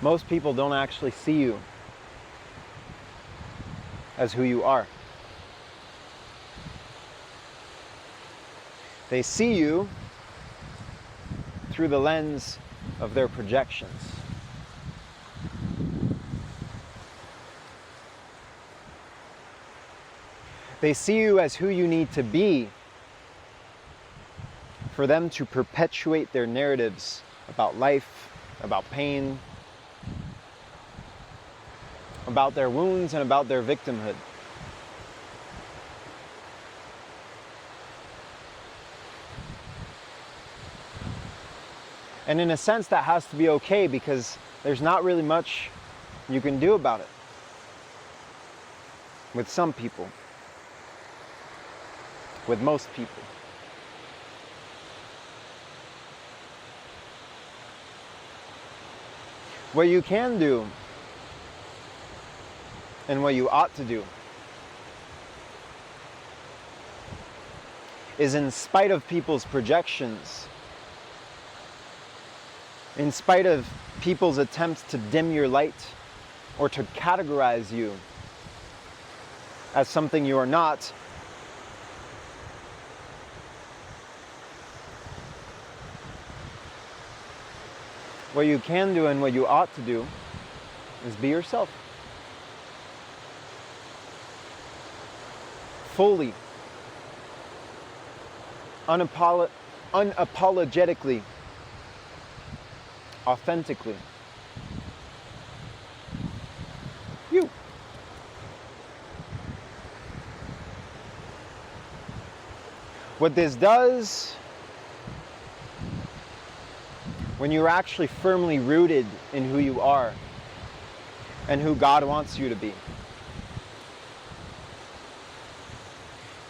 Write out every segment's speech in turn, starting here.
Most people don't actually see you as who you are. They see you through the lens of their projections. They see you as who you need to be for them to perpetuate their narratives about life, about pain, about their wounds, and about their victimhood. And in a sense, that has to be okay, because there's not really much you can do about it with some people, with most people. What you can do, and what you ought to do, is, in spite of people's projections, in spite of people's attempts to dim your light or to categorize you as something you are not, what you can do and what you ought to do is be yourself. Fully, unapologetically, authentically. You. What this does, when you're actually firmly rooted in who you are and who God wants you to be,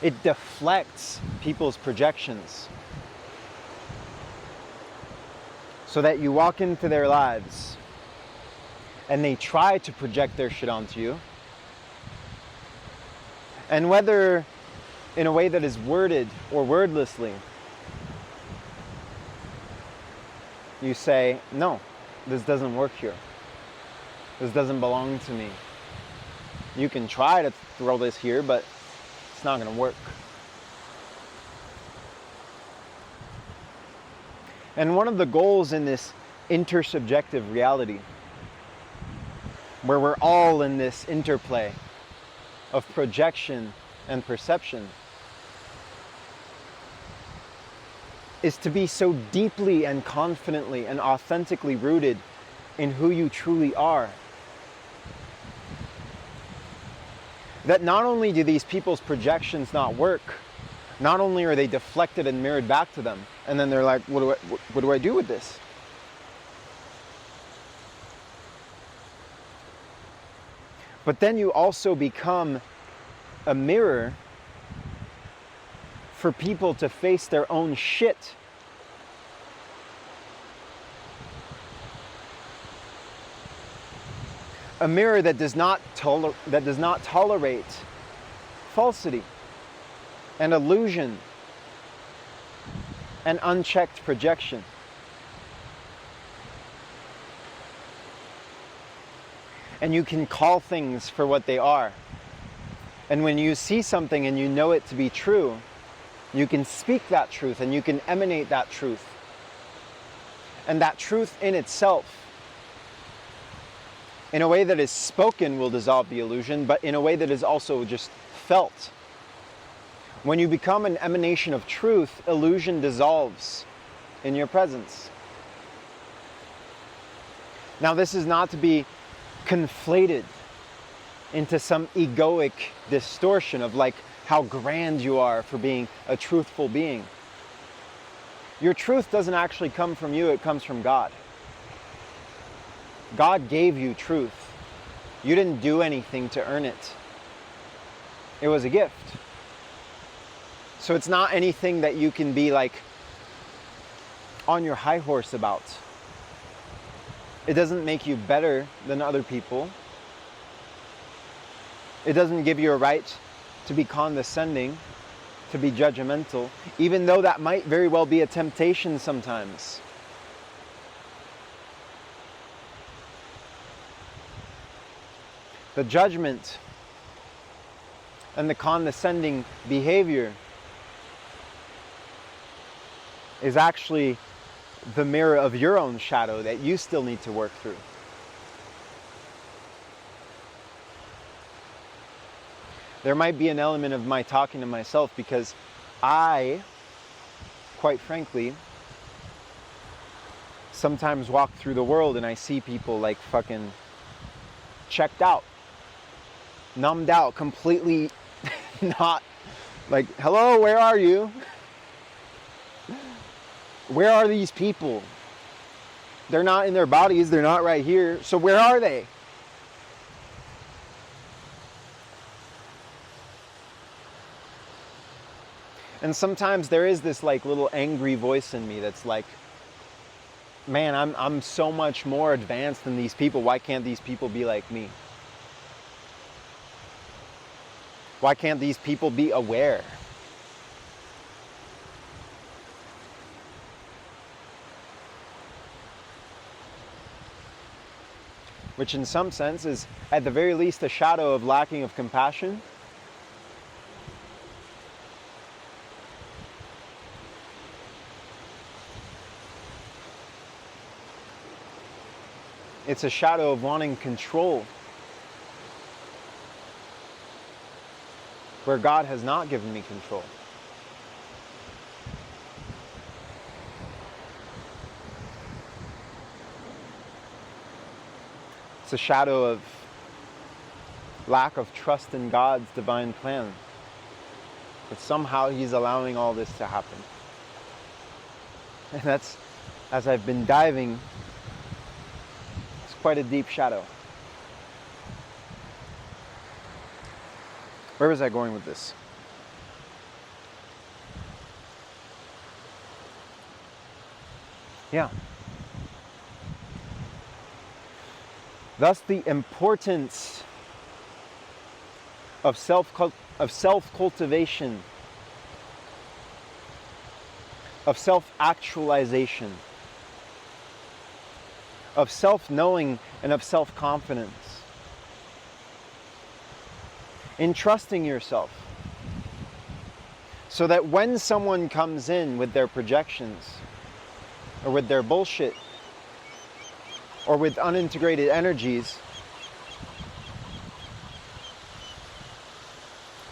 it deflects people's projections so that you walk into their lives and they try to project their shit onto you. And whether in a way that is worded or wordlessly, you say, no, this doesn't work here. This doesn't belong to me. You can try to throw this here, but it's not going to work. And one of the goals in this intersubjective reality, where we're all in this interplay of projection and perception, is to be so deeply and confidently and authentically rooted in who you truly are, that not only do these people's projections not work, not only are they deflected and mirrored back to them, and then they're like, what do I do with this? But then you also become a mirror for people to face their own shit. A mirror that does not tolerate falsity and illusion and unchecked projection. And you can call things for what they are. And when you see something and you know it to be true, you can speak that truth and you can emanate that truth. And that truth in itself, in a way that is spoken, will dissolve the illusion, but in a way that is also just felt. When you become an emanation of truth, illusion dissolves in your presence. Now, this is not to be conflated into some egoic distortion of like how grand you are for being a truthful being. Your truth doesn't actually come from you, it comes from God. God gave you truth. You didn't do anything to earn it. It was a gift. So it's not anything that you can be like on your high horse about. It doesn't make you better than other people. It doesn't give you a right to be condescending, to be judgmental, even though that might very well be a temptation sometimes. The judgment and the condescending behavior is actually the mirror of your own shadow that you still need to work through. There might be an element of my talking to myself because I, quite frankly, sometimes walk through the world and I see people like fucking checked out, numbed out, completely not like, hello, where are you? Where are these people? They're not in their bodies, they're not right here, so where are they? And sometimes there is this like little angry voice in me that's like, man, I'm so much more advanced than these people. Why can't these people be like me? Why can't these people be aware? Which in some sense is at the very least a shadow of lacking of compassion. It's a shadow of wanting control, where God has not given me control. It's a shadow of lack of trust in God's divine plan. But somehow He's allowing all this to happen. And that's, as I've been diving, it's quite a deep shadow. Where was I going with this? Yeah. Thus, the importance of self-cultivation, of self-actualization, of self-knowing and of self-confidence. In trusting yourself, so that when someone comes in with their projections, or with their bullshit, or with unintegrated energies,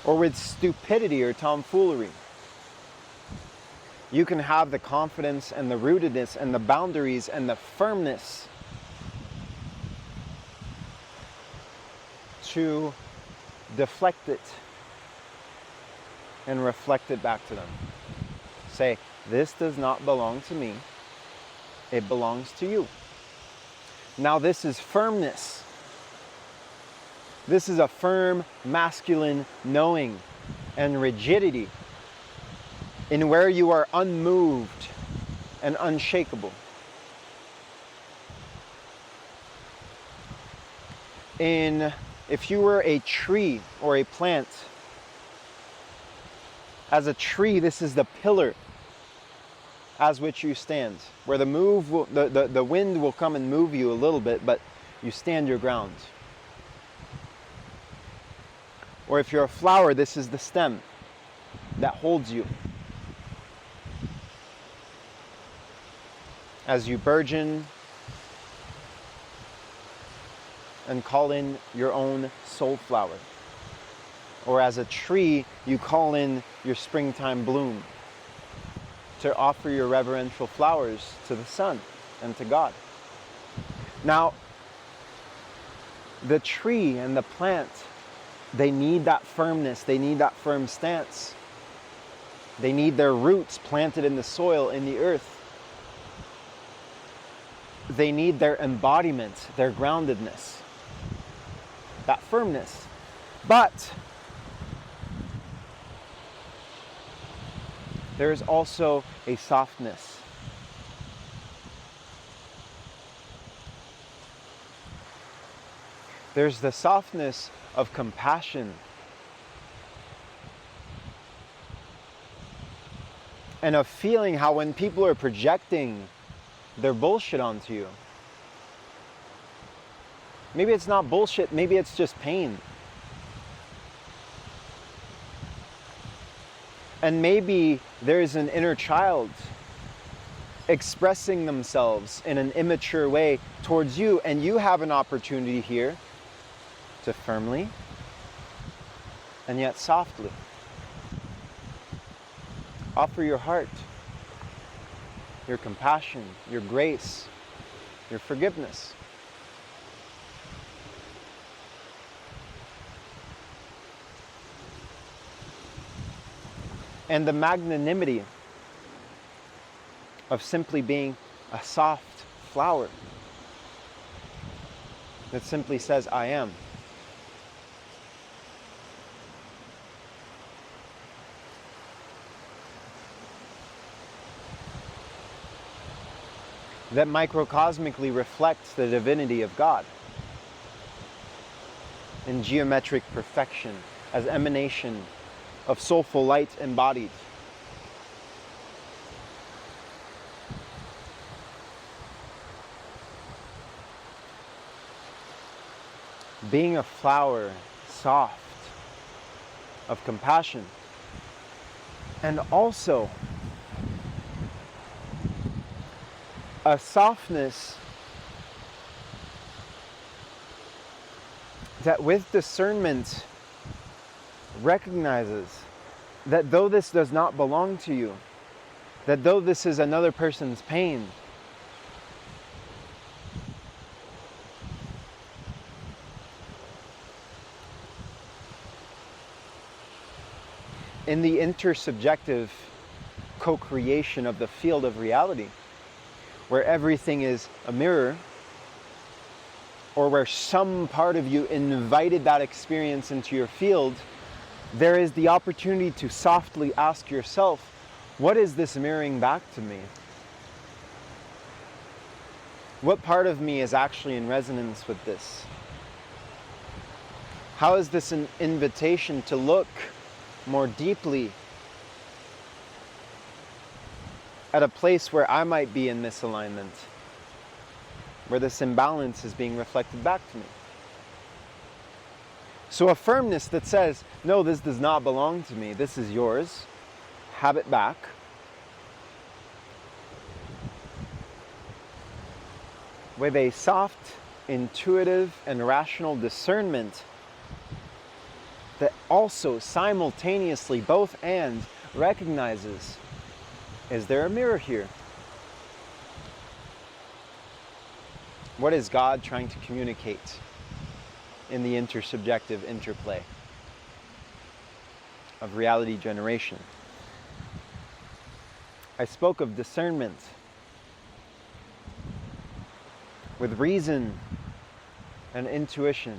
or with stupidity or tomfoolery, you can have the confidence and the rootedness and the boundaries and the firmness to deflect it and reflect it back to them. Say, this does not belong to me, it belongs to you. Now this is firmness. This is a firm masculine knowing and rigidity in where you are unmoved and unshakable. If you were a tree or a plant, as a tree, this is the pillar as which you stand, where the wind will come and move you a little bit, but you stand your ground. Or if you're a flower, this is the stem that holds you as you burgeon and call in your own soul flower. Or as a tree, you call in your springtime bloom to offer your reverential flowers to the sun and to God. Now, the tree and the plant, they need that firmness, they need that firm stance. They need their roots planted in the soil, in the earth. They need their embodiment, their groundedness, that firmness. But there is also a softness. There's the softness of compassion and of feeling how when people are projecting their bullshit onto you, Maybe it's not bullshit, maybe it's just pain. And maybe there's an inner child expressing themselves in an immature way towards you, and you have an opportunity here to firmly and yet softly offer your heart, your compassion, your grace, your forgiveness. And the magnanimity of simply being a soft flower that simply says, I am. That microcosmically reflects the divinity of God in geometric perfection as emanation of soulful light embodied. Being a flower, soft, of compassion, and also a softness that with discernment recognizes that though this does not belong to you, that though this is another person's pain, in the intersubjective co-creation of the field of reality, where everything is a mirror, or where some part of you invited that experience into your field, there is the opportunity to softly ask yourself, what is this mirroring back to me? What part of me is actually in resonance with this? How is this an invitation to look more deeply at a place where I might be in misalignment, where this imbalance is being reflected back to me? So a firmness that says, no, this does not belong to me, this is yours, have it back. With a soft, intuitive, and rational discernment that also simultaneously, both and, recognizes, is there a mirror here? What is God trying to communicate in the intersubjective interplay of reality generation? I spoke of discernment with reason and intuition,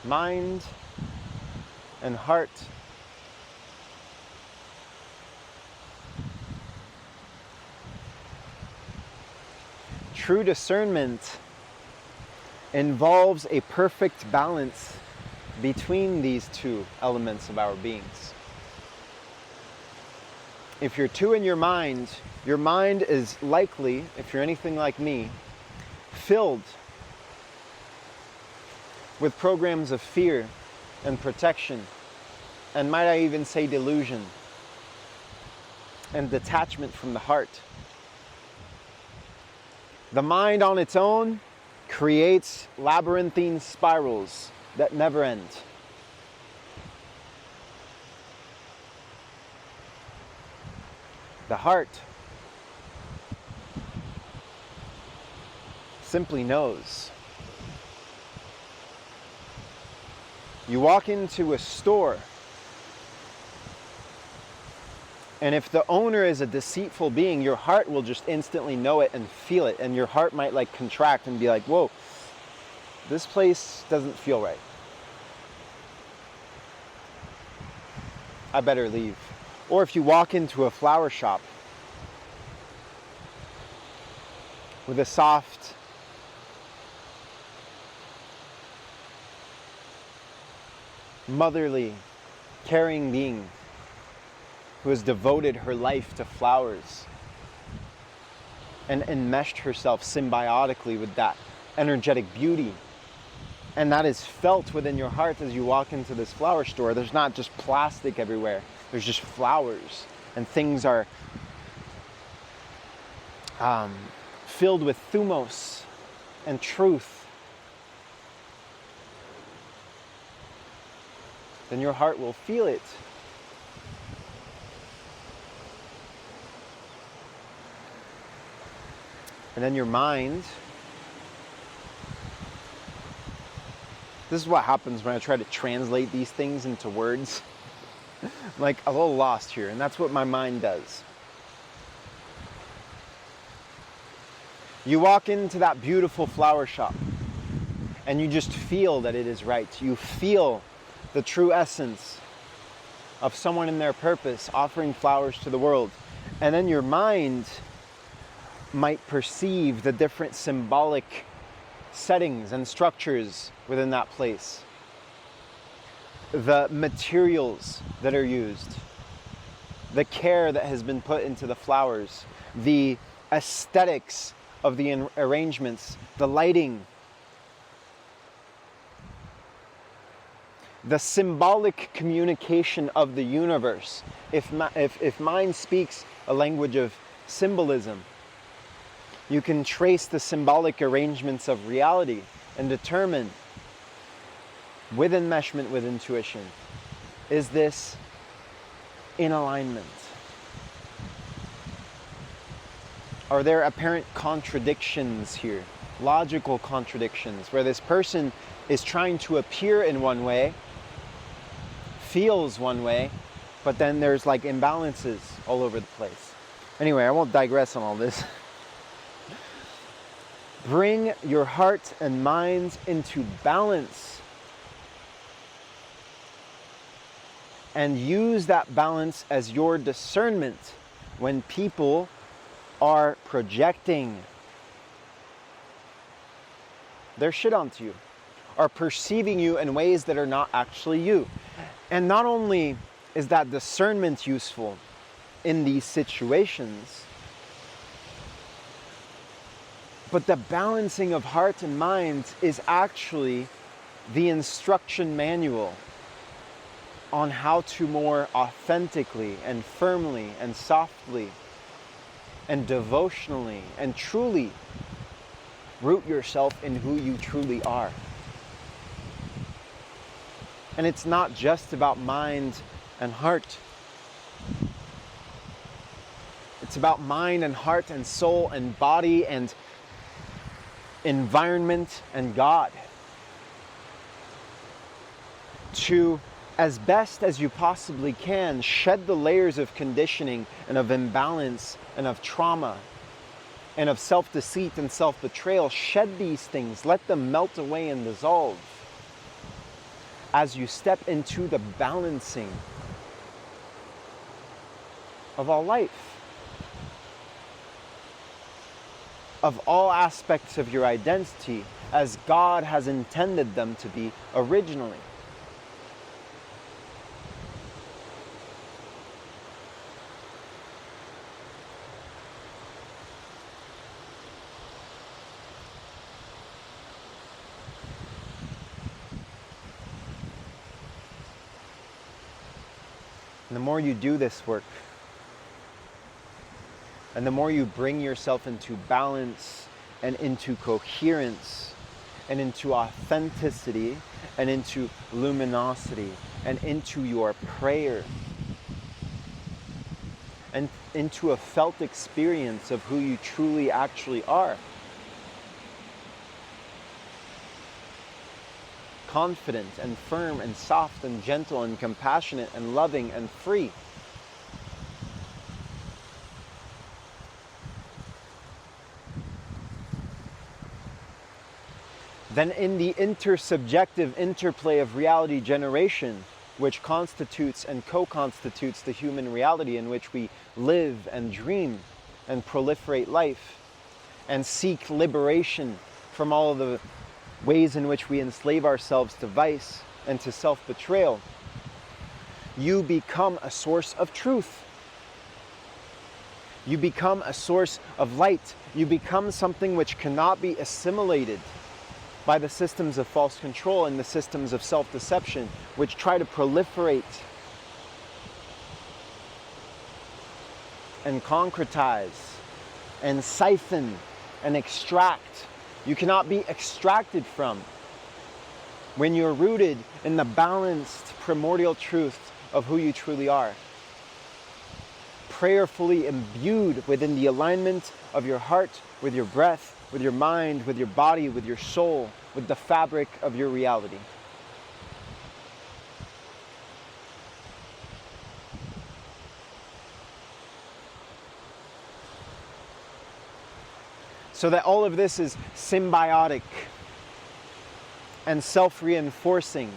mind and heart. True discernment involves a perfect balance between these two elements of our beings. If you're too in your mind is likely, if you're anything like me, filled with programs of fear and protection, and might I even say delusion, and detachment from the heart. The mind on its own creates labyrinthine spirals that never end. The heart simply knows. You walk into a store, and if the owner is a deceitful being, your heart will just instantly know it and feel it, and your heart might like contract and be like, whoa, this place doesn't feel right. I better leave. Or if you walk into a flower shop with a soft, motherly, caring being who has devoted her life to flowers and enmeshed herself symbiotically with that energetic beauty. And that is felt within your heart as you walk into this flower store. There's not just plastic everywhere. There's just flowers. And things are filled with thumos and truth. Then your heart will feel it. And then your mind. This is what happens when I try to translate these things into words. I'm like a little lost here, and that's what my mind does. You walk into that beautiful flower shop, and you just feel that it is right. You feel the true essence of someone in their purpose offering flowers to the world. And then your mind might perceive the different symbolic settings and structures within that place, the materials that are used, the care that has been put into the flowers, the aesthetics of the arrangements, the lighting, the symbolic communication of the universe. If mind speaks a language of symbolism, you can trace the symbolic arrangements of reality and determine, with enmeshment with intuition, is this in alignment? Are there apparent contradictions here? Logical contradictions, where this person is trying to appear in one way, feels one way, but then there's like imbalances all over the place. Anyway, I won't digress on all this. Bring your heart and mind into balance and use that balance as your discernment when people are projecting their shit onto you, are perceiving you in ways that are not actually you. And not only is that discernment useful in these situations, but the balancing of heart and mind is actually the instruction manual on how to more authentically and firmly and softly and devotionally and truly root yourself in who you truly are. And it's not just about mind and heart. It's about mind and heart and soul and body and environment and God. To, as best as you possibly can, shed the layers of conditioning and of imbalance and of trauma and of self-deceit and self-betrayal. Shed these things. Let them melt away and dissolve as you step into the balancing of all life, of all aspects of your identity as God has intended them to be originally. And the more you do this work, and the more you bring yourself into balance and into coherence and into authenticity and into luminosity and into your prayer and into a felt experience of who you truly actually are, confident and firm and soft and gentle and compassionate and loving and free, then in the intersubjective interplay of reality generation, which constitutes and co-constitutes the human reality in which we live and dream and proliferate life and seek liberation from all of the ways in which we enslave ourselves to vice and to self-betrayal, you become a source of truth. You become a source of light. You become something which cannot be assimilated by the systems of false control and the systems of self-deception, which try to proliferate and concretize and siphon and extract. You cannot be extracted from when you're rooted in the balanced primordial truth of who you truly are. Prayerfully imbued within the alignment of your heart, with your breath, with your mind, with your body, with your soul, with the fabric of your reality. So that all of this is symbiotic and self-reinforcing,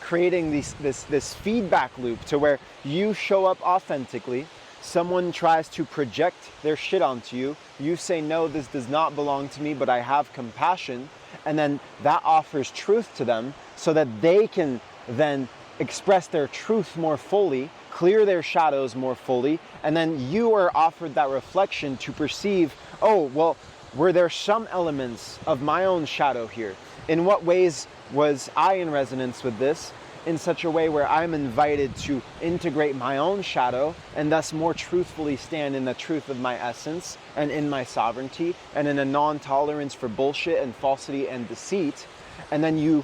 creating this feedback loop to where you show up authentically, someone tries to project their shit onto you, you say, no, this does not belong to me, but I have compassion, and then that offers truth to them so that they can then express their truth more fully, clear their shadows more fully, and then you are offered that reflection to perceive, oh, well, were there some elements of my own shadow here? In what ways was I in resonance with this in such a way where I'm invited to integrate my own shadow and thus more truthfully stand in the truth of my essence and in my sovereignty and in a non-tolerance for bullshit and falsity and deceit, and then you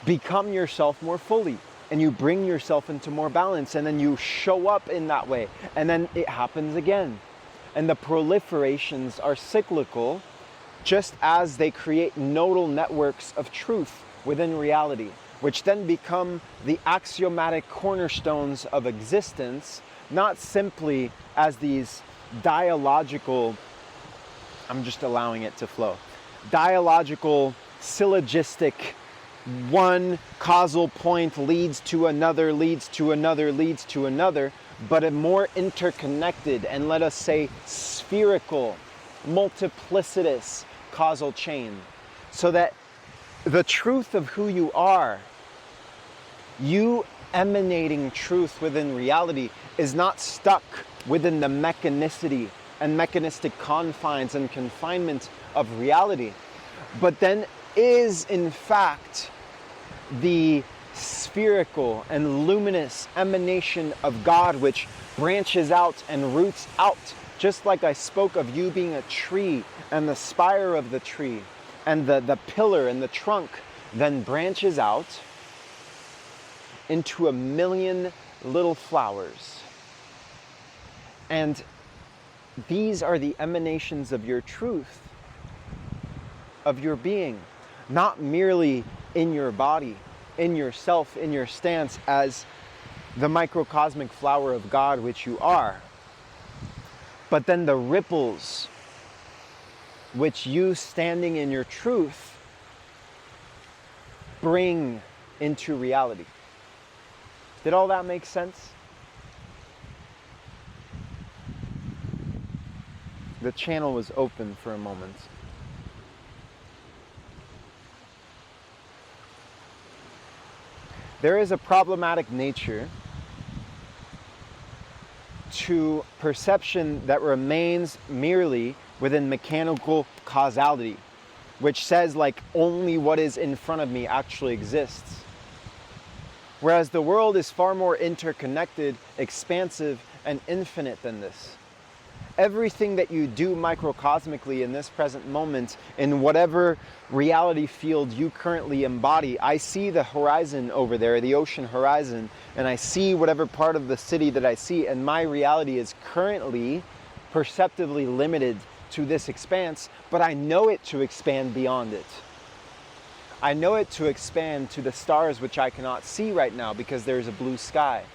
become yourself more fully. And you bring yourself into more balance, and then you show up in that way, and then it happens again. And the proliferations are cyclical, just as they create nodal networks of truth within reality, which then become the axiomatic cornerstones of existence, not simply as these dialogical, I'm just allowing it to flow, dialogical, syllogistic, one causal point leads to another, leads to another, leads to another, but a more interconnected and, let us say, spherical, multiplicitous causal chain. So that the truth of who you are, you emanating truth within reality, is not stuck within the mechanicity and mechanistic confines and confinement of reality, but then is in fact the spherical and luminous emanation of God, which branches out and roots out, just like I spoke of you being a tree and the spire of the tree and the pillar and the trunk then branches out into a million little flowers. And these are the emanations of your truth, of your being. Not merely in your body, in yourself, in your stance as the microcosmic flower of God which you are, but then the ripples which you standing in your truth bring into reality. Did all that make sense? The channel was open for a moment. There is a problematic nature to perception that remains merely within mechanical causality, which says like only what is in front of me actually exists. Whereas the world is far more interconnected, expansive, and infinite than this. Everything that you do microcosmically in this present moment, in whatever reality field you currently embody, I see the horizon over there, the ocean horizon, and I see whatever part of the city that I see, and my reality is currently perceptively limited to this expanse, but I know it to expand beyond it. I know it to expand to the stars which I cannot see right now because there's a blue sky.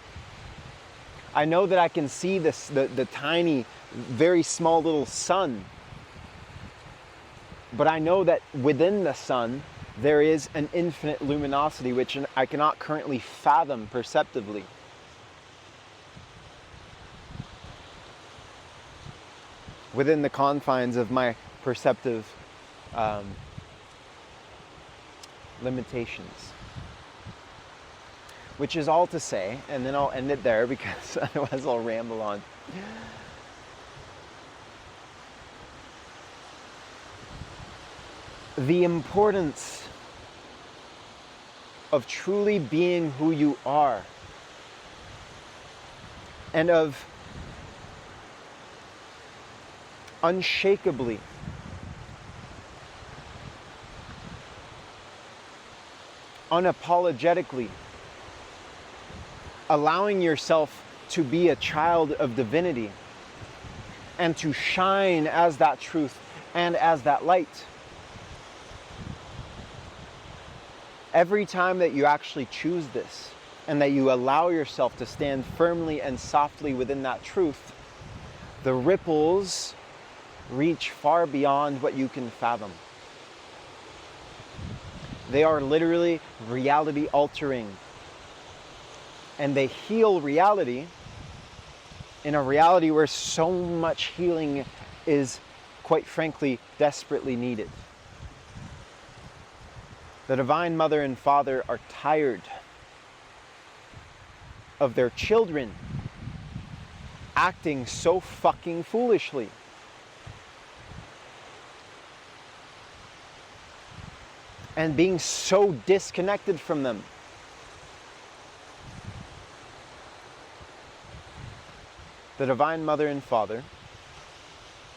I know that I can see the tiny, very small little sun. But I know that within the sun, there is an infinite luminosity which I cannot currently fathom perceptively. Within the confines of my perceptive limitations. Which is all to say, and then I'll end it there because otherwise I'll ramble on. the importance of truly being who you are, and of unshakably unapologetically allowing yourself to be a child of divinity and to shine as that truth and as that light. Every time that you actually choose this and that you allow yourself to stand firmly and softly within that truth, the ripples reach far beyond what you can fathom. They are literally reality altering. And they heal reality in a reality where so much healing is, quite frankly, desperately needed. The Divine Mother and Father are tired of their children acting so fucking foolishly. And being so disconnected from them. The Divine Mother and Father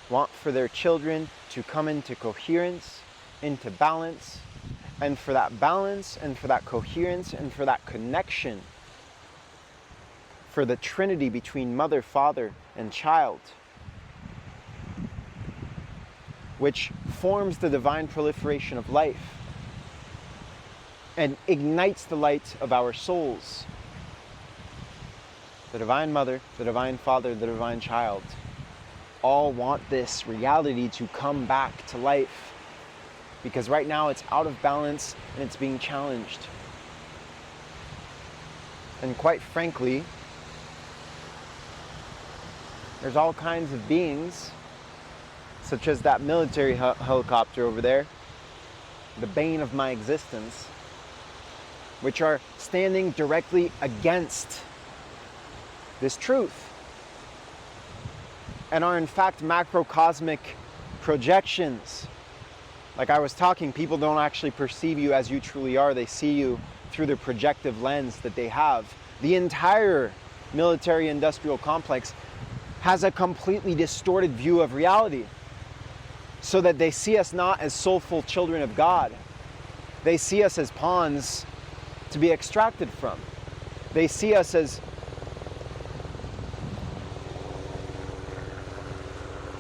want for their children to come into coherence, into balance, and for that balance and for that coherence and for that connection, for the Trinity between Mother, Father, and child, which forms the divine proliferation of life and ignites the light of our souls. The Divine Mother, the Divine Father, the Divine Child all want this reality to come back to life, because right now it's out of balance and it's being challenged. And quite frankly, there's all kinds of beings, such as that military helicopter over there, the bane of my existence, which are standing directly against this truth and are in fact macrocosmic projections. Like I was talking, people don't actually perceive you as you truly are. They see you through the projective lens that they have. The entire military industrial complex has a completely distorted view of reality, so that they see us not as soulful children of God. They see us as pawns to be extracted from. They see us as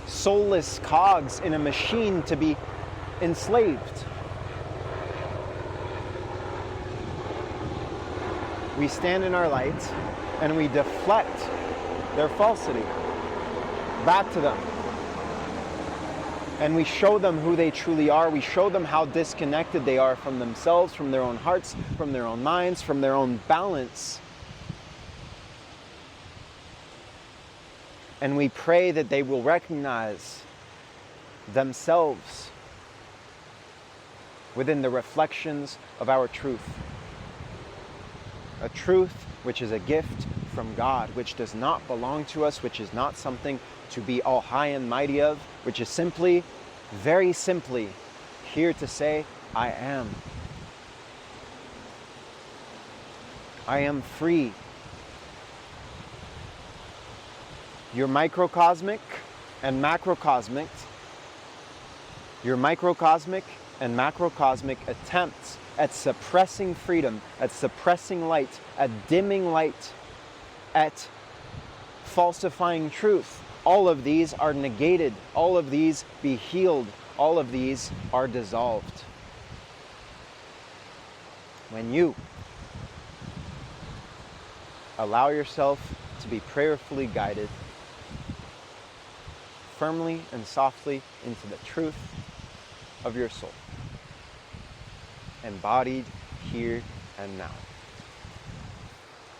soulless cogs in a machine to be enslaved. We stand in our light and we deflect their falsity back to them. And we show them who they truly are. We show them how disconnected they are from themselves, from their own hearts, from their own minds, from their own balance. And we pray that they will recognize themselves within the reflections of our truth. A truth which is a gift from God, which does not belong to us, which is not something to be all high and mighty of, which is simply, very simply, here to say, I am. I am free. Your microcosmic and macrocosmic, your microcosmic and macrocosmic attempts at suppressing freedom, at suppressing light, at dimming light, at falsifying truth, all of these are negated. All of these be healed. All of these are dissolved. When you allow yourself to be prayerfully guided firmly and softly into the truth of your soul, embodied here and now.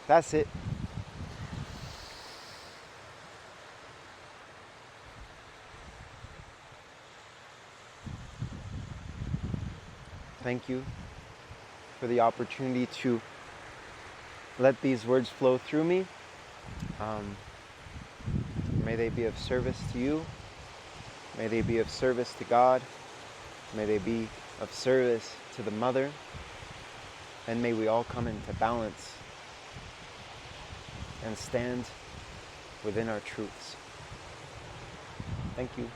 That's it. Thank you for the opportunity to let these words flow through me. May they be of service to you. May they be of service to God. May they be of service to the mother, and may we all come into balance and stand within our truths. Thank you.